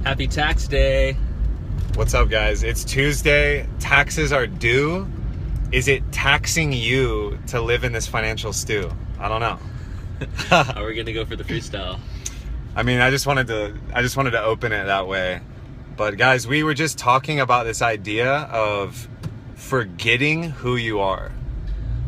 Happy tax day. What's up, guys? It's Tuesday. Taxes are due. Is it taxing you to live in this financial stew? I don't know. Are we gonna go for the freestyle? I mean, I just wanted to open it that way. But guys, we were just talking about this idea of forgetting who you are.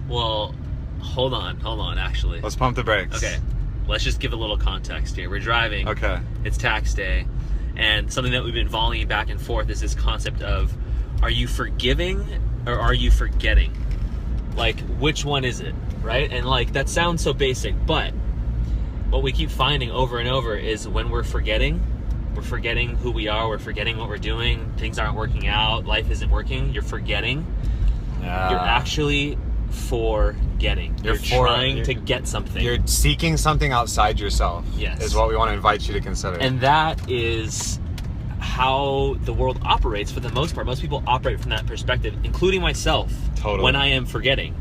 Well, hold on, actually. Let's pump the brakes. Okay, let's just give a little context here. We're driving. Okay. It's tax day. And something that we've been volleying back and forth is this concept of, are you forgiving or are you forgetting? Like, which one is it, right? And like, that sounds so basic, but what we keep finding over and over is when we're forgetting who we are, we're forgetting what we're doing, things aren't working out, life isn't working, you're forgetting. Yeah. You're actually forgetting. You're trying to get something. You're seeking something outside yourself. Yes. Is what we want to invite you to consider. And that is how the world operates for the most part. Most people operate from that perspective, including myself. Totally. When I am forgetting.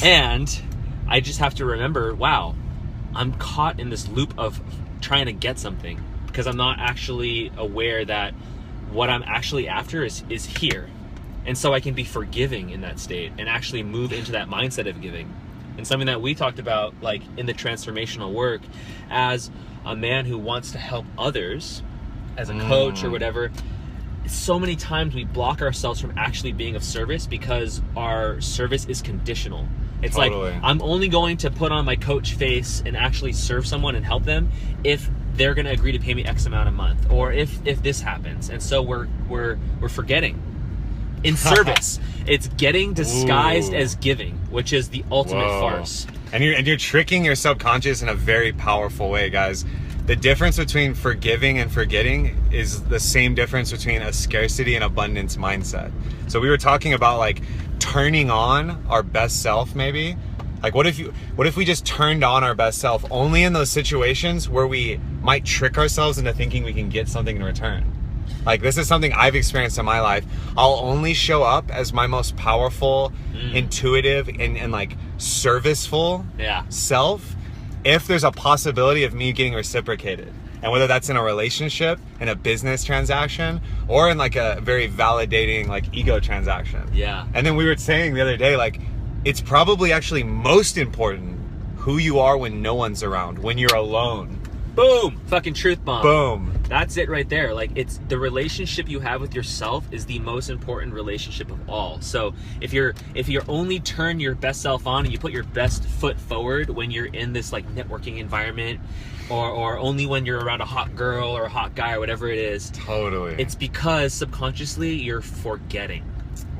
And I just have to remember, wow, I'm caught in this loop of trying to get something because I'm not actually aware that what I'm actually after is here. And so I can be forgiving in that state and actually move into that mindset of giving. And something that we talked about, like in the transformational work, as a man who wants to help others, as a coach or whatever, so many times we block ourselves from actually being of service because our service is conditional. It's Totally. like, I'm only going to put on my coach face and actually serve someone and help them if they're going to agree to pay me X amount a month, or if this happens. And so we're forgetting. In service, it's getting disguised as giving, which is the ultimate farce. And you're tricking your subconscious in a very powerful way, guys. The difference between forgiving and forgetting is the same difference between a scarcity and abundance mindset. So we were talking about like turning on our best self, maybe. Like what if we just turned on our best self only in those situations where we might trick ourselves into thinking we can get something in return? Like, this is something I've experienced in my life. I'll only show up as my most powerful, intuitive, and like serviceful self if there's a possibility of me getting reciprocated. And whether that's in a relationship, in a business transaction, or in like a very validating like ego transaction. Yeah. And then we were saying the other day, like, it's probably actually most important who you are when no one's around, when you're alone. Boom! Fucking truth bomb. Boom. That's it right there. Like, it's the relationship you have with yourself is the most important relationship of all. So if you're only turn your best self on and you put your best foot forward when you're in this like networking environment, or only when you're around a hot girl or a hot guy or whatever it is, Totally. it's because subconsciously you're forgetting.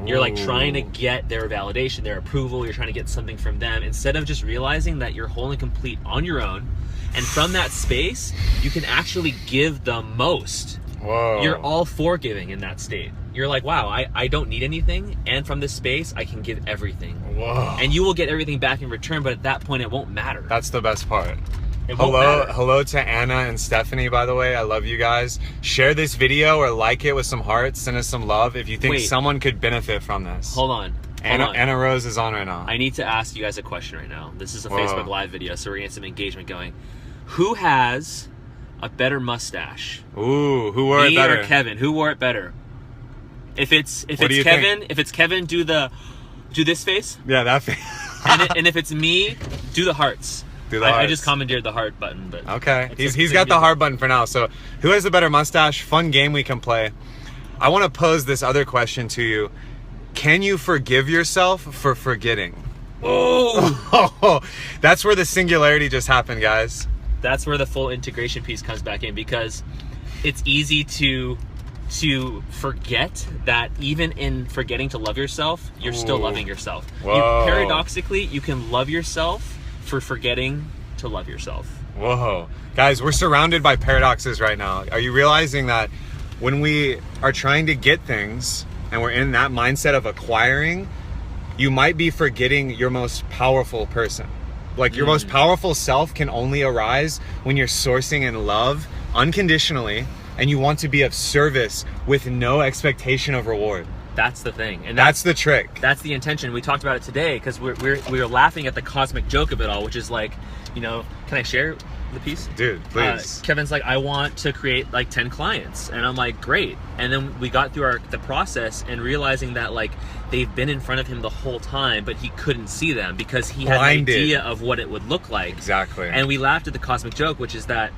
You're like trying to get their validation, their approval. You're trying to get something from them instead of just realizing that you're whole and complete on your own. And from that space, you can actually give the most. Whoa. You're all for giving in that state. You're like, wow, I don't need anything. And from this space, I can give everything. Whoa. And you will get everything back in return. But at that point, it won't matter. That's the best part. It won't matter. Hello to Anna and Stephanie, by the way. I love you guys. Share this video or like it with some hearts. Send us some love if you think someone could benefit from this. Hold on. Anna Rose is on right now. I need to ask you guys a question right now. This is a Facebook Live video, so we're going to get some engagement going. Who has a better mustache? Ooh, who wore it better? Me or Kevin? Who wore it better? If it's Kevin, do this face. Yeah, that face. and if it's me, do the hearts. Do the hearts. I just commandeered the heart button, but okay. He's got the heart button for now. So who has a better mustache? Fun game we can play. I want to pose this other question to you. Can you forgive yourself for forgetting? Oh, that's where the singularity just happened, guys. That's where the full integration piece comes back in, because it's easy to forget that even in forgetting to love yourself, you're still loving yourself. Paradoxically, you can love yourself for forgetting to love yourself. Whoa. Guys, we're surrounded by paradoxes right now. Are you realizing that when we are trying to get things and we're in that mindset of acquiring, you might be forgetting your most powerful person. Like, your most powerful self can only arise when you're sourcing in love unconditionally and you want to be of service with no expectation of reward. That's the thing. And that's the trick. That's the intention. We talked about it today because we were laughing at the cosmic joke of it all, which is like, you know, can I share? the piece? Dude, please. Kevin's like, I want to create like 10 clients, and I'm like, great. And then we got through the process and realizing that like they've been in front of him the whole time, but he couldn't see them because he had an idea of what it would look like. Exactly. And we laughed at the cosmic joke, which is that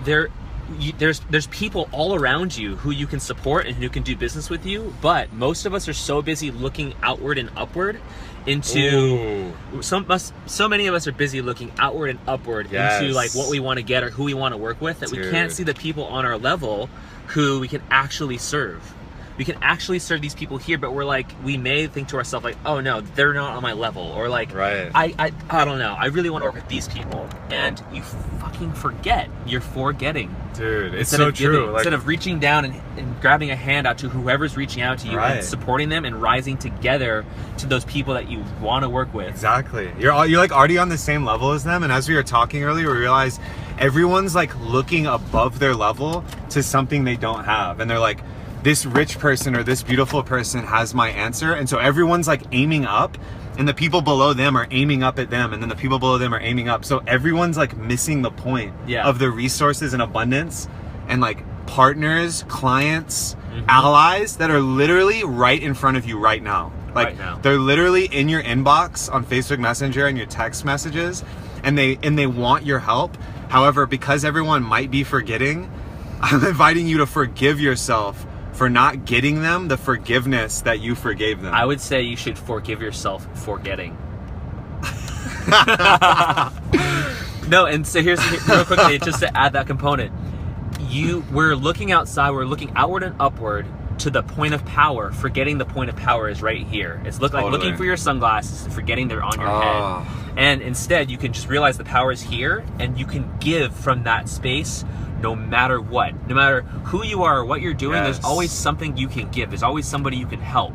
there's people all around you who you can support and who can do business with you, but most of us are so busy looking outward and upward into so many of us are busy looking outward and upward into like what we want to get or who we want to work with, that we can't see the people on our level who we can actually serve. We can actually serve these people here, but we're like, we may think to ourselves like, oh no, they're not on my level, or like, I don't know, I really want to work with these people, and you fucking forget. You're forgetting. Dude, it's so true. Like, instead of reaching down and grabbing a hand out to whoever's reaching out to you and supporting them and rising together to those people that you want to work with. Exactly. You're like already on the same level as them, and as we were talking earlier, we realized everyone's like looking above their level to something they don't have, and they're like, this rich person or this beautiful person has my answer, and so everyone's like aiming up, and the people below them are aiming up at them, and then the people below them are aiming up, so everyone's like missing the point of the resources and abundance and like partners, clients, allies that are literally right in front of you right now. Like they're literally in your inbox on Facebook Messenger and your text messages, and they want your help. However, because everyone might be forgetting, I'm inviting you to forgive yourself for not getting them the forgiveness that you forgave them. I would say you should forgive yourself for getting. No, and so here's real quickly, just to add that component. We're looking outside, we're looking outward and upward to the point of power, forgetting the point of power is right here. It's like looking for your sunglasses and forgetting they're on your head. And instead, you can just realize the power is here, and you can give from that space no matter what. No matter who you are or what you're doing, there's always something you can give. There's always somebody you can help.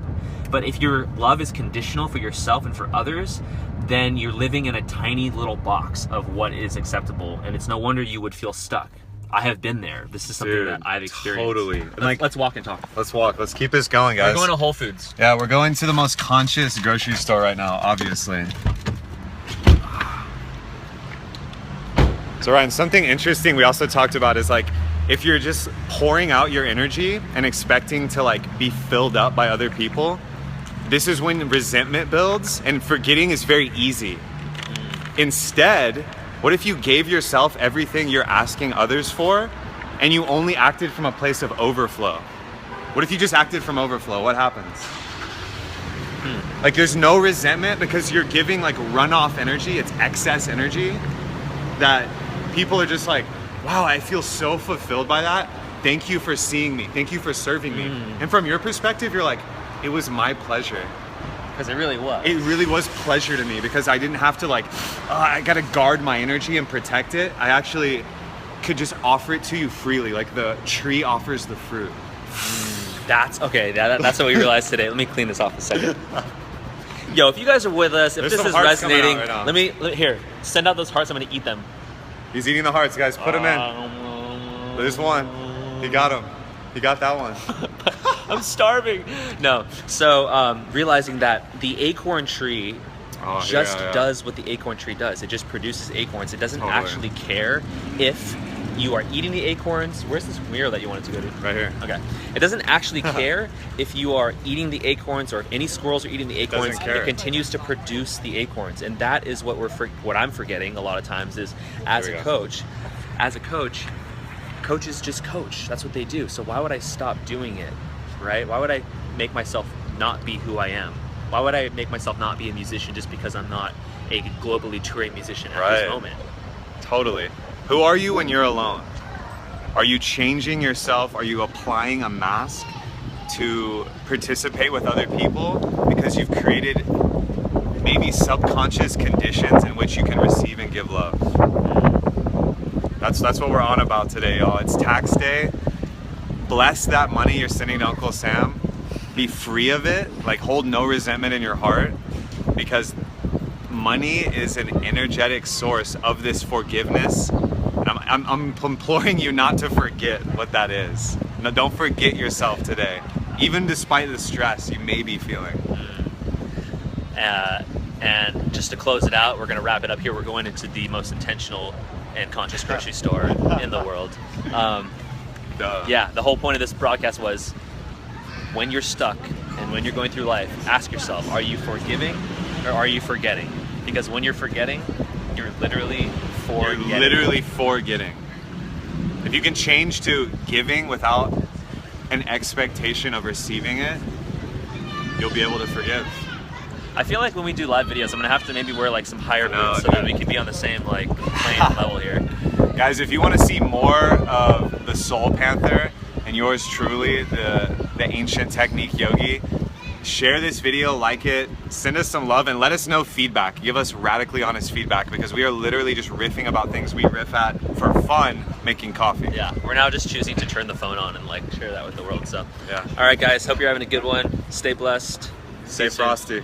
But if your love is conditional for yourself and for others, then you're living in a tiny little box of what is acceptable, and it's no wonder you would feel stuck. I have been there. This is something that I've experienced. Totally. Let's walk and talk. Let's walk. Let's keep this going, guys. We're going to Whole Foods. Yeah, we're going to the most conscious grocery store right now, obviously. So Ryan, something interesting we also talked about is like, if you're just pouring out your energy and expecting to like be filled up by other people, this is when resentment builds, and forgetting is very easy. Instead, what if you gave yourself everything you're asking others for, and you only acted from a place of overflow? What if you just acted from overflow? What happens? Like, there's no resentment because you're giving like runoff energy. It's excess energy that people are just like, wow, I feel so fulfilled by that. Thank you for seeing me. Thank you for serving me. And from your perspective, you're like, it was my pleasure. Because it really was. It really was pleasure to me, because I didn't have to like, I gotta guard my energy and protect it. I actually could just offer it to you freely, like the tree offers the fruit. That's okay. That's what we realized today. Let me clean this off a second. Yo, if you guys are with us, if this is resonating, let me here, send out those hearts. I'm gonna eat them. He's eating the hearts, guys. Put them in. There's one. He got him. He got that one. I'm starving. No. So realizing that the acorn tree does what the acorn tree does. It just produces acorns. It doesn't actually care if you are eating the acorns. Where's this mirror that you wanted to go to? Right here. Okay. It doesn't actually care if you are eating the acorns or if any squirrels are eating the acorns. It continues to produce the acorns, and that is what what I'm forgetting a lot of times is as a coach, coaches just coach. That's what they do. So why would I stop doing it, right? Why would I make myself not be who I am? Why would I make myself not be a musician just because I'm not a globally touring musician at this moment? Totally. Who are you when you're alone? Are you changing yourself? Are you applying a mask to participate with other people because you've created maybe subconscious conditions in which you can receive and give love? That's what we're on about today, y'all. It's tax day. Bless that money you're sending to Uncle Sam. Be free of it. Like, hold no resentment in your heart, because money is an energetic source of this forgiveness. And I'm imploring you not to forget what that is. No, don't forget yourself today, even despite the stress you may be feeling. And just to close it out, we're going to wrap it up here. We're going into the most intentional and conscious grocery store in the world. Yeah, the whole point of this broadcast was, when you're stuck and when you're going through life, ask yourself, are you forgiving or are you forgetting? Because when you're forgetting, you're literally forgetting. You're literally forgetting. If you can change to giving without an expectation of receiving it, you'll be able to forgive. I feel like when we do live videos, I'm gonna have to maybe wear like some higher boots so that we can be on the same like playing level here. Guys, if you want to see more of the Soul Panther and yours truly, the ancient technique yogi, share this video, like it, send us some love, and let us know feedback. Give us radically honest feedback, because we are literally just riffing about things we riff at for fun, making coffee. Yeah, we're now just choosing to turn the phone on and like share that with the world. So yeah. All right, guys, hope you're having a good one. Stay blessed. Stay frosty.